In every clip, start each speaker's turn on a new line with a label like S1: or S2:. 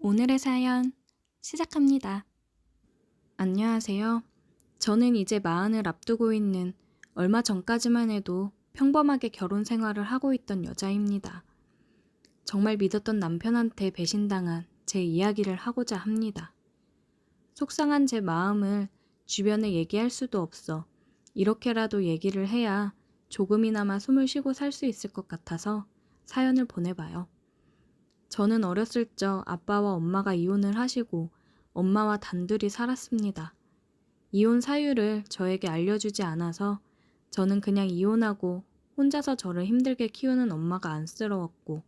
S1: 오늘의 사연 시작합니다. 안녕하세요. 저는 이제 마흔을 앞두고 있는 얼마 전까지만 해도 평범하게 결혼 생활을 하고 있던 여자입니다. 정말 믿었던 남편한테 배신당한 제 이야기를 하고자 합니다. 속상한 제 마음을 주변에 얘기할 수도 없어 이렇게라도 얘기를 해야 조금이나마 숨을 쉬고 살 수 있을 것 같아서 사연을 보내봐요. 저는 어렸을 적 아빠와 엄마가 이혼을 하시고 엄마와 단둘이 살았습니다. 이혼 사유를 저에게 알려주지 않아서 저는 그냥 이혼하고 혼자서 저를 힘들게 키우는 엄마가 안쓰러웠고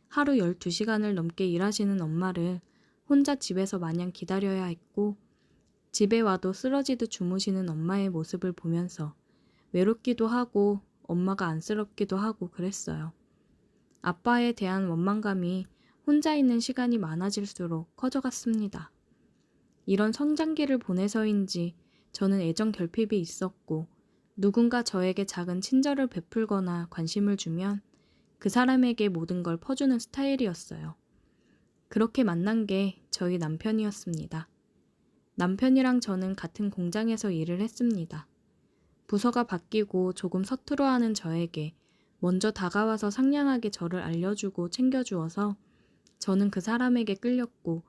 S1: 하루 12시간을 넘게 일하시는 엄마를 혼자 집에서 마냥 기다려야 했고 집에 와도 쓰러지듯 주무시는 엄마의 모습을 보면서 외롭기도 하고 엄마가 안쓰럽기도 하고 그랬어요. 아빠에 대한 원망감이 혼자 있는 시간이 많아질수록 커져갔습니다. 이런 성장기를 보내서인지 저는 애정 결핍이 있었고 누군가 저에게 작은 친절을 베풀거나 관심을 주면 그 사람에게 모든 걸 퍼주는 스타일이었어요. 그렇게 만난 게 저희 남편이었습니다. 남편이랑 저는 같은 공장에서 일을 했습니다. 부서가 바뀌고 조금 서투러하는 저에게 먼저 다가와서 상냥하게 저를 알려주고 챙겨주어서 저는 그 사람에게 끌렸고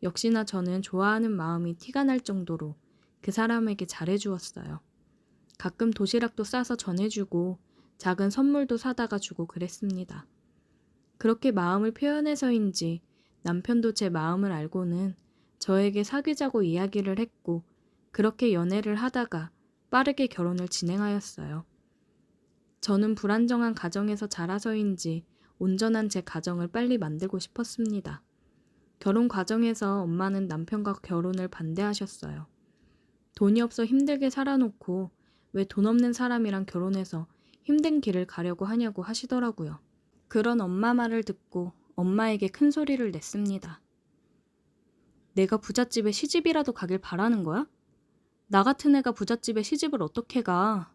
S1: 역시나 저는 좋아하는 마음이 티가 날 정도로 그 사람에게 잘해주었어요. 가끔 도시락도 싸서 전해주고 작은 선물도 사다가 주고 그랬습니다. 그렇게 마음을 표현해서인지 남편도 제 마음을 알고는 저에게 사귀자고 이야기를 했고 그렇게 연애를 하다가 빠르게 결혼을 진행하였어요. 저는 불안정한 가정에서 자라서인지 온전한 제 가정을 빨리 만들고 싶었습니다. 결혼 과정에서 엄마는 남편과 결혼을 반대하셨어요. 돈이 없어 힘들게 살아놓고 왜 돈 없는 사람이랑 결혼해서 힘든 길을 가려고 하냐고 하시더라고요. 그런 엄마 말을 듣고 엄마에게 큰 소리를 냈습니다. 내가 부잣집에 시집이라도 가길 바라는 거야? 나 같은 애가 부잣집에 시집을 어떻게 가?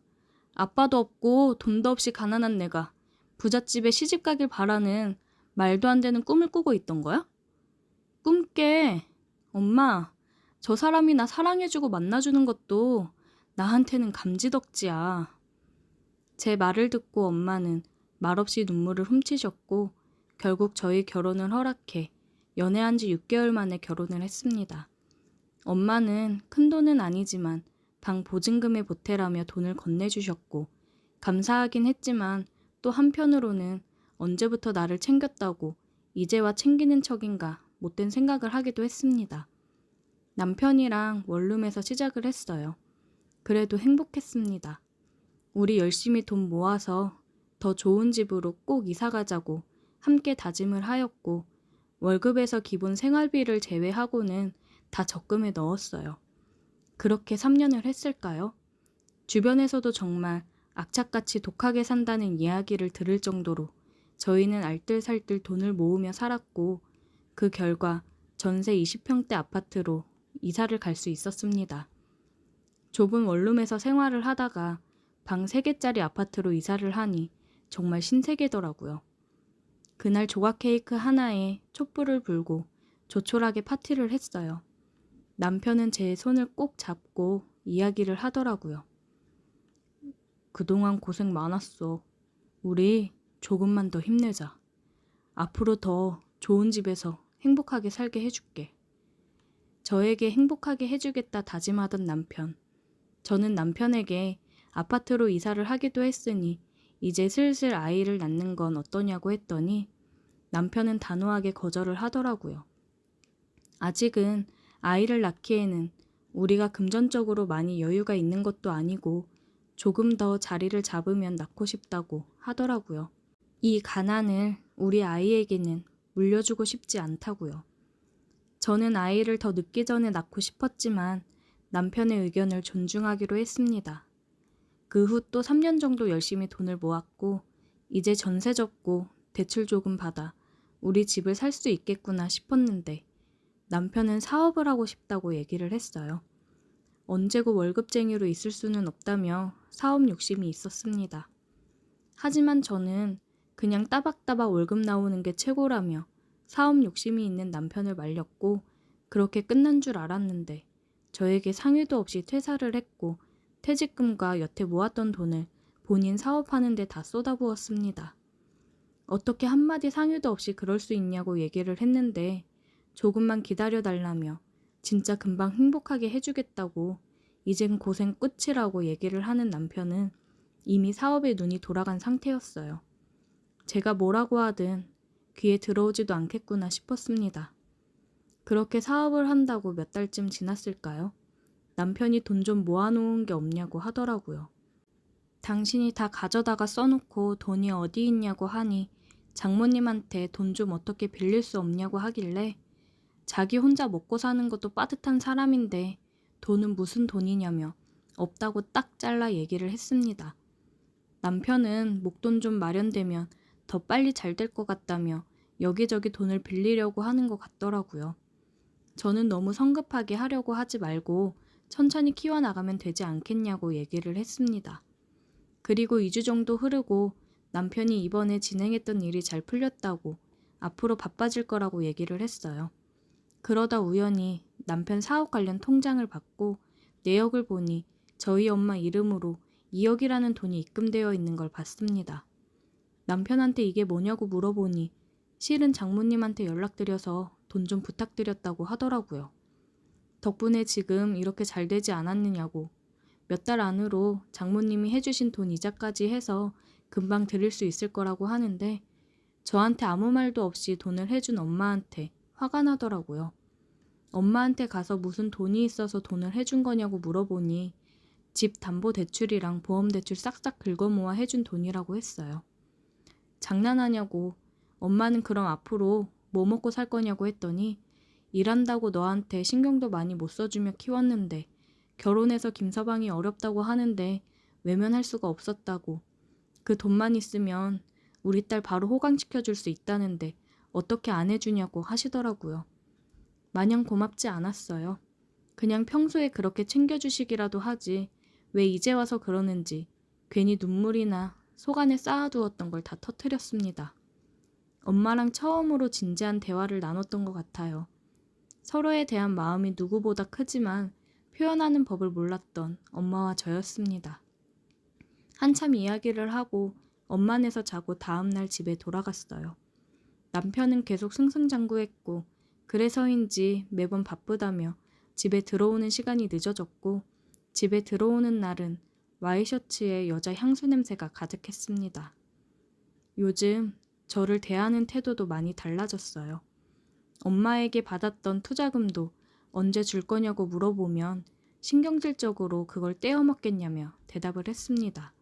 S1: 아빠도 없고 돈도 없이 가난한 내가 부잣집에 시집 가길 바라는 말도 안 되는 꿈을 꾸고 있던 거야? 꿈 깨. 엄마, 저 사람이 나 사랑해주고 만나주는 것도 나한테는 감지덕지야. 제 말을 듣고 엄마는 말없이 눈물을 훔치셨고 결국 저희 결혼을 허락해 연애한 지 6개월 만에 결혼을 했습니다. 엄마는 큰 돈은 아니지만 방 보증금에 보태라며 돈을 건네주셨고 감사하긴 했지만 또 한편으로는 언제부터 나를 챙겼다고 이제와 챙기는 척인가 못된 생각을 하기도 했습니다. 남편이랑 원룸에서 시작을 했어요. 그래도 행복했습니다. 우리 열심히 돈 모아서 더 좋은 집으로 꼭 이사 가자고 함께 다짐을 하였고 월급에서 기본 생활비를 제외하고는 다 적금에 넣었어요. 그렇게 3년을 했을까요? 주변에서도 정말 악착같이 독하게 산다는 이야기를 들을 정도로 저희는 알뜰살뜰 돈을 모으며 살았고 그 결과 전세 20평대 아파트로 이사를 갈 수 있었습니다. 좁은 원룸에서 생활을 하다가 방 3개짜리 아파트로 이사를 하니 정말 신세계더라고요. 그날 조각 케이크 하나에 촛불을 불고 조촐하게 파티를 했어요. 남편은 제 손을 꼭 잡고 이야기를 하더라고요. 그동안 고생 많았어. 우리 조금만 더 힘내자. 앞으로 더 좋은 집에서 행복하게 살게 해줄게. 저에게 행복하게 해주겠다 다짐하던 남편. 저는 남편에게 아파트로 이사를 하기도 했으니 이제 슬슬 아이를 낳는 건 어떠냐고 했더니 남편은 단호하게 거절을 하더라고요. 아직은 아이를 낳기에는 우리가 금전적으로 많이 여유가 있는 것도 아니고 조금 더 자리를 잡으면 낳고 싶다고 하더라고요. 이 가난을 우리 아이에게는 물려주고 싶지 않다고요. 저는 아이를 더 늦기 전에 낳고 싶었지만 남편의 의견을 존중하기로 했습니다. 그 후 또 3년 정도 열심히 돈을 모았고 이제 전세 접고 대출 조금 받아 우리 집을 살 수 있겠구나 싶었는데 남편은 사업을 하고 싶다고 얘기를 했어요. 언제고 월급쟁이로 있을 수는 없다며 사업 욕심이 있었습니다. 하지만 저는 그냥 따박따박 월급 나오는 게 최고라며 사업 욕심이 있는 남편을 말렸고 그렇게 끝난 줄 알았는데 저에게 상의도 없이 퇴사를 했고 퇴직금과 여태 모았던 돈을 본인 사업하는 데 다 쏟아부었습니다. 어떻게 한마디 상의도 없이 그럴 수 있냐고 얘기를 했는데 조금만 기다려달라며 진짜 금방 행복하게 해주겠다고 이젠 고생 끝이라고 얘기를 하는 남편은 이미 사업에 눈이 돌아간 상태였어요. 제가 뭐라고 하든 귀에 들어오지도 않겠구나 싶었습니다. 그렇게 사업을 한다고 몇 달쯤 지났을까요? 남편이 돈 좀 모아놓은 게 없냐고 하더라고요. 당신이 다 가져다가 써놓고 돈이 어디 있냐고 하니 장모님한테 돈 좀 어떻게 빌릴 수 없냐고 하길래 자기 혼자 먹고 사는 것도 빠듯한 사람인데 돈은 무슨 돈이냐며 없다고 딱 잘라 얘기를 했습니다. 남편은 목돈 좀 마련되면 더 빨리 잘 될 것 같다며 여기저기 돈을 빌리려고 하는 것 같더라고요. 저는 너무 성급하게 하려고 하지 말고 천천히 키워나가면 되지 않겠냐고 얘기를 했습니다. 그리고 2주 정도 흐르고 남편이 이번에 진행했던 일이 잘 풀렸다고 앞으로 바빠질 거라고 얘기를 했어요. 그러다 우연히 남편 사업 관련 통장을 받고 내역을 보니 저희 엄마 이름으로 2억이라는 돈이 입금되어 있는 걸 봤습니다. 남편한테 이게 뭐냐고 물어보니 실은 장모님한테 연락드려서 돈 좀 부탁드렸다고 하더라고요. 덕분에 지금 이렇게 잘 되지 않았느냐고 몇 달 안으로 장모님이 해주신 돈 이자까지 해서 금방 드릴 수 있을 거라고 하는데 저한테 아무 말도 없이 돈을 해준 엄마한테 화가 나더라고요. 엄마한테 가서 무슨 돈이 있어서 돈을 해준 거냐고 물어보니 집 담보대출이랑 보험대출 싹싹 긁어모아 해준 돈이라고 했어요. 장난하냐고 엄마는 그럼 앞으로 뭐 먹고 살 거냐고 했더니 일한다고 너한테 신경도 많이 못 써주며 키웠는데 결혼해서 김서방이 어렵다고 하는데 외면할 수가 없었다고 그 돈만 있으면 우리 딸 바로 호강시켜줄 수 있다는데 어떻게 안 해주냐고 하시더라고요. 마냥 고맙지 않았어요. 그냥 평소에 그렇게 챙겨주시기라도 하지 왜 이제 와서 그러는지 괜히 눈물이나 속 안에 쌓아두었던 걸 다 터뜨렸습니다. 엄마랑 처음으로 진지한 대화를 나눴던 것 같아요. 서로에 대한 마음이 누구보다 크지만 표현하는 법을 몰랐던 엄마와 저였습니다. 한참 이야기를 하고 엄마네서 자고 다음날 집에 돌아갔어요. 남편은 계속 승승장구했고 그래서인지 매번 바쁘다며 집에 들어오는 시간이 늦어졌고 집에 들어오는 날은 와이셔츠에 여자 향수 냄새가 가득했습니다. 요즘 저를 대하는 태도도 많이 달라졌어요. 엄마에게 받았던 투자금도 언제 줄 거냐고 물어보면 신경질적으로 그걸 떼어먹겠냐며 대답을 했습니다.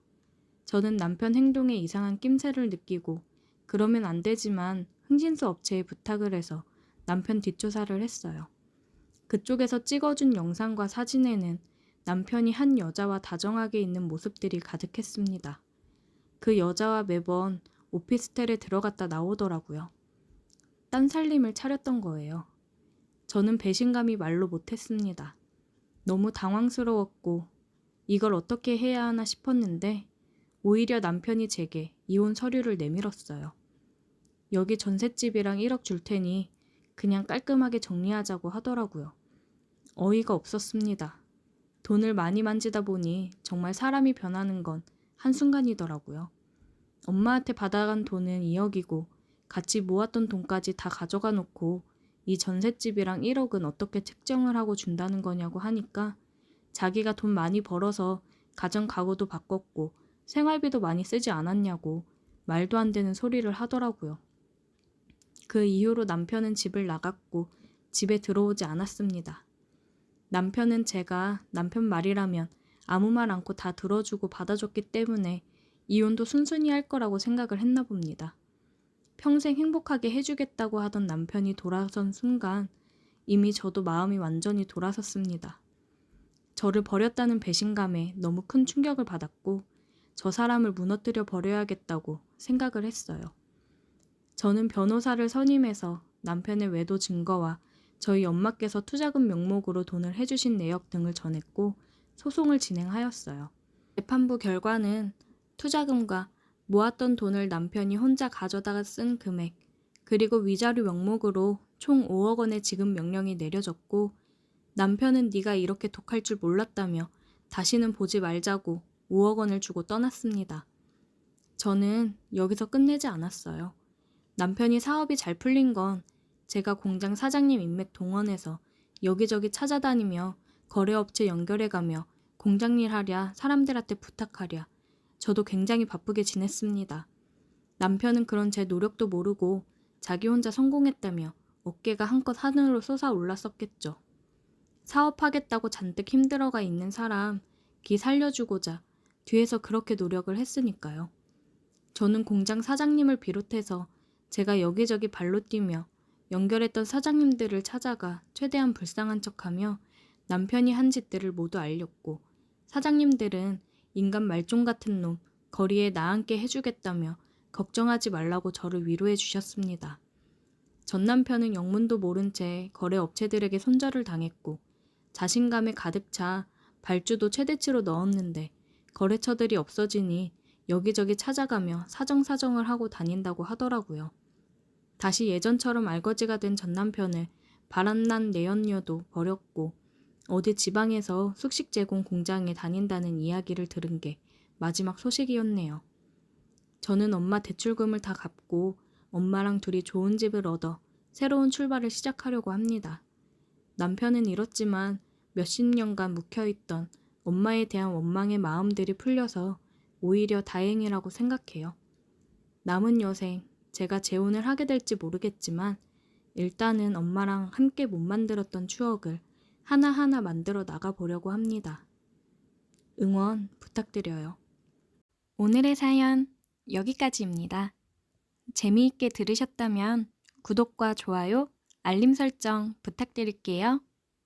S1: 저는 남편 행동에 이상한 낌새를 느끼고 그러면 안 되지만 흥신소 업체에 부탁을 해서 남편 뒷조사를 했어요. 그쪽에서 찍어준 영상과 사진에는 남편이 한 여자와 다정하게 있는 모습들이 가득했습니다. 그 여자와 매번 오피스텔에 들어갔다 나오더라고요. 딴살림을 차렸던 거예요. 저는 배신감이 말로 못했습니다. 너무 당황스러웠고 이걸 어떻게 해야 하나 싶었는데 오히려 남편이 제게 이혼 서류를 내밀었어요. 여기 전셋집이랑 1억 줄 테니 그냥 깔끔하게 정리하자고 하더라고요. 어이가 없었습니다. 돈을 많이 만지다 보니 정말 사람이 변하는 건 한순간이더라고요. 엄마한테 받아간 돈은 2억이고 같이 모았던 돈까지 다 가져가 놓고 이 전셋집이랑 1억은 어떻게 책정을 하고 준다는 거냐고 하니까 자기가 돈 많이 벌어서 가정 가구도 바꿨고 생활비도 많이 쓰지 않았냐고 말도 안 되는 소리를 하더라고요. 그 이후로 남편은 집을 나갔고 집에 들어오지 않았습니다. 남편은 제가 남편 말이라면 아무 말 않고 다 들어주고 받아줬기 때문에 이혼도 순순히 할 거라고 생각을 했나 봅니다. 평생 행복하게 해주겠다고 하던 남편이 돌아선 순간 이미 저도 마음이 완전히 돌아섰습니다. 저를 버렸다는 배신감에 너무 큰 충격을 받았고 저 사람을 무너뜨려 버려야겠다고 생각을 했어요. 저는 변호사를 선임해서 남편의 외도 증거와 저희 엄마께서 투자금 명목으로 돈을 해주신 내역 등을 전했고 소송을 진행하였어요. 재판부 결과는 투자금과 모았던 돈을 남편이 혼자 가져다가 쓴 금액, 그리고 위자료 명목으로 총 5억 원의 지급 명령이 내려졌고 남편은 네가 이렇게 독할 줄 몰랐다며 다시는 보지 말자고 5억 원을 주고 떠났습니다. 저는 여기서 끝내지 않았어요. 남편이 사업이 잘 풀린 건 제가 공장 사장님 인맥 동원해서 여기저기 찾아다니며 거래업체 연결해가며 공장 일 하랴 사람들한테 부탁하랴 저도 굉장히 바쁘게 지냈습니다. 남편은 그런 제 노력도 모르고 자기 혼자 성공했다며 어깨가 한껏 하늘로 솟아올랐었겠죠. 사업하겠다고 잔뜩 힘들어가 있는 사람 기 살려주고자 뒤에서 그렇게 노력을 했으니까요. 저는 공장 사장님을 비롯해서 제가 여기저기 발로 뛰며 연결했던 사장님들을 찾아가 최대한 불쌍한 척하며 남편이 한 짓들을 모두 알렸고 사장님들은 인간 말종 같은 놈 거리에 나앉게 해주겠다며 걱정하지 말라고 저를 위로해 주셨습니다. 전 남편은 영문도 모른 채 거래업체들에게 손절을 당했고 자신감에 가득 차 발주도 최대치로 넣었는데 거래처들이 없어지니 여기저기 찾아가며 사정사정을 하고 다닌다고 하더라고요. 다시 예전처럼 알거지가 된 전 남편을 바람난 내연녀도 버렸고 어디 지방에서 숙식 제공 공장에 다닌다는 이야기를 들은 게 마지막 소식이었네요. 저는 엄마 대출금을 다 갚고 엄마랑 둘이 좋은 집을 얻어 새로운 출발을 시작하려고 합니다. 남편은 잃었지만 몇십 년간 묵혀있던 엄마에 대한 원망의 마음들이 풀려서 오히려 다행이라고 생각해요. 남은 여생 제가 재혼을 하게 될지 모르겠지만 일단은 엄마랑 함께 못 만들었던 추억을 하나하나 만들어 나가보려고 합니다. 응원 부탁드려요. 오늘의 사연 여기까지입니다. 재미있게 들으셨다면 구독과 좋아요, 알림 설정 부탁드릴게요.